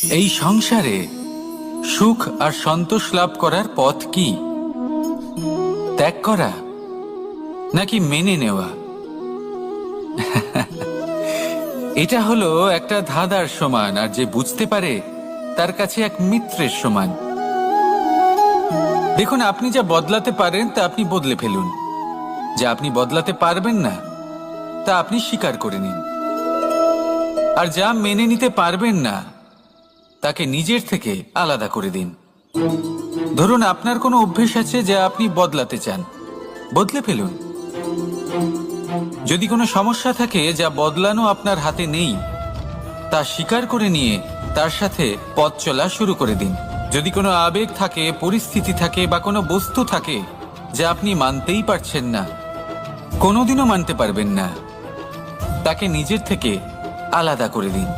এই সংসারে সুখ আর সন্তোষ লাভ করার পথ কি? ত্যাগ করা নাকি মেনে নেওয়া? এটা হলো একটা ধাঁধার সমান, আর যে বুঝতে পারে তার কাছে এক মিত্রের সমান। দেখুন, আপনি যা বদলাতে পারেন তা আপনি বদলে ফেলুন, যা আপনি বদলাতে পারবেন না তা আপনি স্বীকার করে নিন, আর যা মেনে নিতে পারবেন না তাকে নিজের থেকে আলাদা করে দিন। ধরুন, আপনার কোনো অভ্যেস আছে যা আপনি বদলাতে চান, বদলে ফেলুন। যদি কোনো সমস্যা থাকে যা বদলানো আপনার হাতে নেই, তা স্বীকার করে নিয়ে তার সাথে পথ চলা শুরু করে দিন। যদি কোনো আবেগ থাকে, পরিস্থিতি থাকে বা কোনো বস্তু থাকে যা আপনি মানতেই পারছেন না, কোনোদিনও মানতে পারবেন না, তাকে নিজের থেকে আলাদা করে দিন।